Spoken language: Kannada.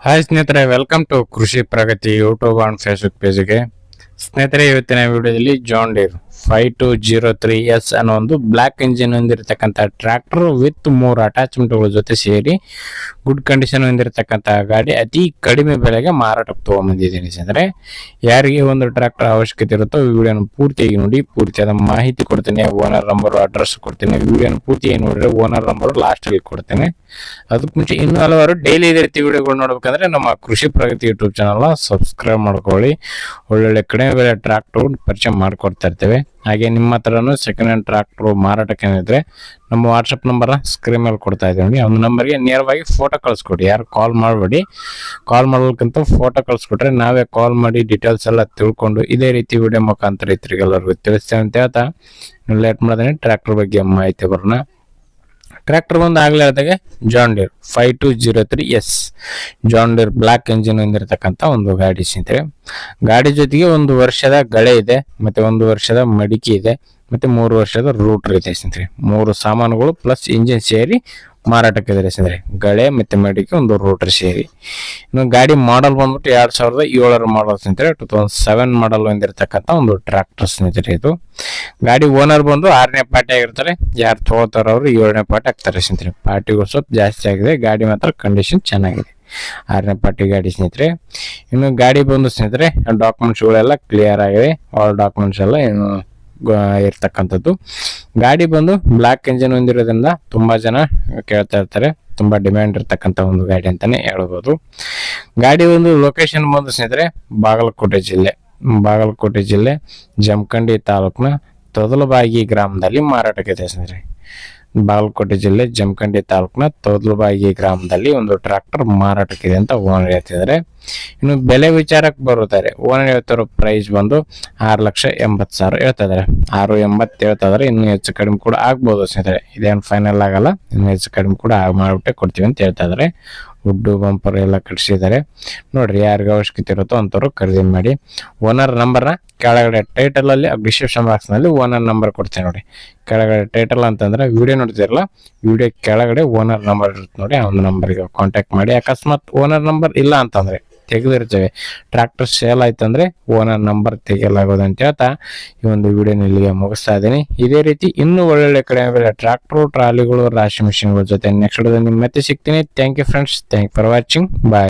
ಹಾಯ್ ಸ್ನೇಹಿತರೆ, ವೆಲ್ಕಮ್ ಟು ಕೃಷಿ ಪ್ರಗತಿ ಯೂಟ್ಯೂಬ್ ಅಂಡ್ ಫೇಸ್ಬುಕ್ ಪೇಜ್ಗೆ. ಸ್ನೇಹಿತರೆ, ಇವತ್ತಿನ ವಿಡಿಯೋದಲ್ಲಿ ಜಾನ್ ಡೀರ್ 5203S ಅನ್ನೋ ಒಂದು ಬ್ಲಾಕ್ ಇಂಜಿನ್ ಹೊಂದಿರತಕ್ಕಂಥ ಟ್ರ್ಯಾಕ್ಟರ್ ವಿತ್ 3 ಅಟ್ಯಾಚ್ಮೆಂಟ್ಗಳ ಜೊತೆ ಸೇರಿ ಗುಡ್ ಕಂಡೀಷನ್ ಹೊಂದಿರತಕ್ಕಂಥ ಗಾಡಿ ಅತಿ ಕಡಿಮೆ ಬೆಲೆಗೆ ಮಾರಾಟಕ್ಕೆ ತಗೊಂಡ್ಬಂದಿದ್ದೀನಿ. ಅಂದರೆ ಯಾರಿಗೆ ಒಂದು ಟ್ರ್ಯಾಕ್ಟರ್ ಅವಶ್ಯಕತೆ ಇರುತ್ತೋ ಈ ವಿಡಿಯೋನ ಪೂರ್ತಿಯಾಗಿ ನೋಡಿ, ಪೂರ್ತಿಯಾದ ಮಾಹಿತಿ ಕೊಡ್ತೇನೆ. ಓನರ್ ನಂಬರ್, ಅಡ್ರೆಸ್ ಕೊಡ್ತೇನೆ. ವಿಡಿಯೋನ ಪೂರ್ತಿಯಾಗಿ ನೋಡಿದ್ರೆ ಓನರ್ ನಂಬರ್ ಲಾಸ್ಟಲ್ಲಿ ಕೊಡ್ತೇನೆ. ಅದಕ್ಕೆ ಮುಂಚೆ ಇನ್ನೂ ಹಲವಾರು ಡೈಲಿ ಇದೇ ರೀತಿ ವಿಡಿಯೋಗಳು ನೋಡ್ಬೇಕಂದ್ರೆ ನಮ್ಮ ಕೃಷಿ ಪ್ರಗತಿ ಯೂಟ್ಯೂಬ್ ಚಾನಲ್ನ ಸಬ್ಸ್ಕ್ರೈಬ್ ಮಾಡ್ಕೊಳ್ಳಿ. ಒಳ್ಳೊಳ್ಳೆ ಕಡಿಮೆ ಬೆಲೆ ಟ್ರ್ಯಾಕ್ಟರ್ ಪರಿಚಯ ಮಾಡ್ಕೊಡ್ತಾ ಇರ್ತೇವೆ. ಹಾಗೆ ನಿಮ್ಮ ಹತ್ರನೂ ಸೆಕೆಂಡ್ ಹ್ಯಾಂಡ್ ಟ್ರ್ಯಾಕ್ಟರ್ ಮಾರಾಟಕ್ಕೆ ಏನಿದ್ರೆ ನಮ್ಮ ವಾಟ್ಸಪ್ ನಂಬರ್ ಸ್ಕ್ರೀನ್ ಮೇಲೆ ಕೊಡ್ತಾ ಇದ್ದೀವಿ. ಆ ಒಂದು ನಂಬರ್ಗೆ ನೇರವಾಗಿ ಫೋಟೋ ಕಳಿಸ್ಕೊಡಿ. ಯಾರು ಕಾಲ್ ಮಾಡಬೇಡಿ. ಕಾಲ್ ಮಾಡೋದಕ್ಕಿಂತ ಫೋಟೋ ಕಳಿಸ್ಕೊಟ್ರೆ ನಾವೇ ಕಾಲ್ ಮಾಡಿ ಡೀಟೇಲ್ಸ್ ಎಲ್ಲ ತಿಳ್ಕೊಂಡು ಇದೇ ರೀತಿ ವಿಡಿಯೋ ಮುಖಾಂತರ ರೈತರಿಗೆಲ್ಲರಿಗೂ ತಿಳಿಸ್ತೇವೆ ಅಂತ ಹೇಳ್ತಾ ಲೇಟ್ ಮಾಡೋದೇ ಟ್ರ್ಯಾಕ್ಟರ್ ಬಗ್ಗೆ ಮಾಹಿತಿ ಬರೋಣ. ಟ್ರ್ಯಾಕ್ಟರ್ ಬಂದು ಆಗ್ಲೇ ಹೇಳಿದಾಗೆ John Deere 5203S John Deere block engine ಹೊಂದಿರತಕ್ಕಂಥ ಒಂದು ಗಾಡಿ ಸ್ನೇಹಿತರೆ. ಗಾಡಿ ಜೊತೆಗೆ 1 ವರ್ಷದ ಗಳೆ ಇದೆ, ಮತ್ತೆ 1 ವರ್ಷದ ಮಡಿಕೆ ಇದೆ, ಮತ್ತೆ 3 ವರ್ಷದ ರೂಟರ್ ಇದೆ ಸ್ನೇಹಿತರೆ. 3 ಸಾಮಾನುಗಳು ಪ್ಲಸ್ ಇಂಜಿನ್ ಸೇರಿ ಮಾರಾಟಕ್ಕೆ ಇದೆ ಸ್ನೇಹಿತರೆ. ಗಳೆ ಮತ್ತೆ ಮಡಿಕೆ, 1 ರೂಟರ್ ಸೇರಿ. ಇನ್ನು ಗಾಡಿ ಮಾಡಲ್ ಬಂದ್ಬಿಟ್ಟು 2007 ಮಾಡಲ್ ಸ್ನೇಹಿತರೆ. 2007 ಮಾಡಲ್ ಹೊಂದಿರತಕ್ಕಂಥ ಒಂದು ಟ್ರ್ಯಾಕ್ಟರ್ ಸ್ನೇಹಿತರೆ. ಇದು ಗಾಡಿ ಓನರ್ ಬಂದು 6ನೇ ಪಾರ್ಟಿ ಆಗಿರ್ತಾರೆ. ಯಾರು ತಗೋತಾರ ಅವರು 7ನೇ ಪಾರ್ಟಿ ಆಗ್ತಾರೆ ಸ್ನೇಹಿತರೆ. ಪಾರ್ಟಿಗಳು ಸ್ವಲ್ಪ ಜಾಸ್ತಿ ಆಗಿದೆ. ಗಾಡಿ ಮಾತ್ರ ಕಂಡೀಷನ್ ಚೆನ್ನಾಗಿದೆ. 6ನೇ ಪಾರ್ಟಿ ಗಾಡಿ ಸ್ನೇಹಿತರೆ. ಇನ್ನು ಗಾಡಿ ಬಂದು ಸ್ನೇಹಿತರೆ ಡಾಕ್ಯುಮೆಂಟ್ಸ್ಗಳೆಲ್ಲ ಕ್ಲಿಯರ್ ಆಗಿದೆ. ಆಲ್ ಡಾಕ್ಯುಮೆಂಟ್ಸ್ ಎಲ್ಲ ಏನು ಇರ್ತಕ್ಕಂಥದ್ದು. ಗಾಡಿ ಬಂದು ಬ್ಲಾಕ್ ಇಂಜಿನ್ ಹೊಂದಿರೋದ್ರಿಂದ ತುಂಬಾ ಜನ ಕೇಳ್ತಾ ಇರ್ತಾರೆ. ತುಂಬಾ ಡಿಮ್ಯಾಂಡ್ ಇರ್ತಕ್ಕಂಥ ಒಂದು ಗಾಡಿ ಅಂತಾನೆ ಹೇಳ್ಬೋದು. ಗಾಡಿ ಒಂದು ಲೊಕೇಶನ್ ಬಂದು ಸ್ನೇಹಿತರೆ ಬಾಗಲಕೋಟೆ ಜಿಲ್ಲೆ ಜಮಖಂಡಿ ತಾಲೂಕಿನ ತೊದಲಬಾಗಿ ಗ್ರಾಮದಲ್ಲಿ ಮಾರಾಟಕ್ಕಿದೆ ಸ್ನೇಹಿತರೆ. ಬಾಗಲಕೋಟೆ ಜಿಲ್ಲೆ ಜಮಖಂಡಿ ತಾಲೂಕಿನ ತೊದಲಬಾಗಿ ಗ್ರಾಮದಲ್ಲಿ ಒಂದು ಟ್ರ್ಯಾಕ್ಟರ್ ಮಾರಾಟಕ್ಕಿದೆ ಅಂತ ಓನರ್ ಹೇಳ್ತಿದ್ದಾರೆ. ಇನ್ನು ಬೆಲೆ ವಿಚಾರಕ್ಕೆ ಬರುತ್ತಾರೆ. ಓನರ್ ಹೇಳ್ತಿರೋ ಪ್ರೈಸ್ ಬಂದು 6,80,000 ಹೇಳ್ತಾ ಇದಾರೆ. 6,80,000 ಹೇಳ್ತಾ ಇದಾರೆ. ಇನ್ನು ಹೆಚ್ಚು ಕಡಿಮೆ ಕೂಡ ಆಗ್ಬೋದು ಸ್ನೇಹಿತರೆ. ಇದೇನು ಫೈನಲ್ ಆಗಲ್ಲ, ಇನ್ನು ಹೆಚ್ಚು ಕಡಿಮೆ ಕೂಡ ಮಾಡಿಬಿಟ್ಟೆ ಕೊಡ್ತೀವಿ ಅಂತ ಹೇಳ್ತಾ ಇದಾರೆ. ವುಡ್ಡು ಬಂಪರ್ ಎಲ್ಲ ಕಟ್ಸಿದ್ದಾರೆ ನೋಡ್ರಿ. ಯಾರಿಗೆ ಅವಶ್ಯಕತೆ ಇರುತ್ತೋ ಅಂಥವ್ರು ಖರೀದಿ ಮಾಡಿ. ಓನರ್ ನಂಬರ್ನ ಕೆಳಗಡೆ ಟೈಟಲ್ ಅಲ್ಲಿ ಡಿಸ್ಕ್ರಿಪ್ಷನ್ ಬಾಕ್ಸ್ ನಲ್ಲಿ ಓನರ್ ನಂಬರ್ ಕೊಡ್ತೇನೆ ನೋಡಿ. ಕೆಳಗಡೆ ಟೈಟಲ್ ಅಂತಂದ್ರೆ ವಿಡಿಯೋ ನೋಡ್ತಿರಲ್ಲ, ವಿಡಿಯೋ ಕೆಳಗಡೆ ಓನರ್ ನಂಬರ್ ಇರುತ್ತೆ ನೋಡಿ. ಆ ಒಂದು ನಂಬರ್ಗೆ ಕಾಂಟ್ಯಾಕ್ಟ್ ಮಾಡಿ. ಅಕಸ್ಮಾತ್ ಓನರ್ ನಂಬರ್ ಇಲ್ಲ ಅಂತಂದ್ರೆ ತೆಗೆದಿರ್ತೇವೆ. ಟ್ರ್ಯಾಕ್ಟರ್ ಸೇಲ್ ಆಯ್ತಂದ್ರೆ ಓನರ್ ನಂಬರ್ ತೆಗೆಯಲಾಗೋದು ಅಂತ ಹೇಳ್ತಾ ಈ ಒಂದು ವಿಡಿಯೋನ ಇಲ್ಲಿಗೆ ಮುಗಿಸ್ತಾ ಇದ್ದೀನಿ. ಇದೇ ರೀತಿ ಇನ್ನೂ ಒಳ್ಳೊಳ್ಳೆ ಕಡಿಮೆ ಬೆಲೆ ಟ್ರ್ಯಾಕ್ಟರ್, ಟ್ರಾಲಿಗಳು, ರಾಶಿ ಮಿಷಿನ್ಗಳ ಜೊತೆ ನೆಕ್ಸ್ಟ್ ವಿಡಿಯೋದಲ್ಲಿ ಮತ್ತೆ ಸಿಗ್ತೀನಿ. Thank you friends. Thank for watching. Bye.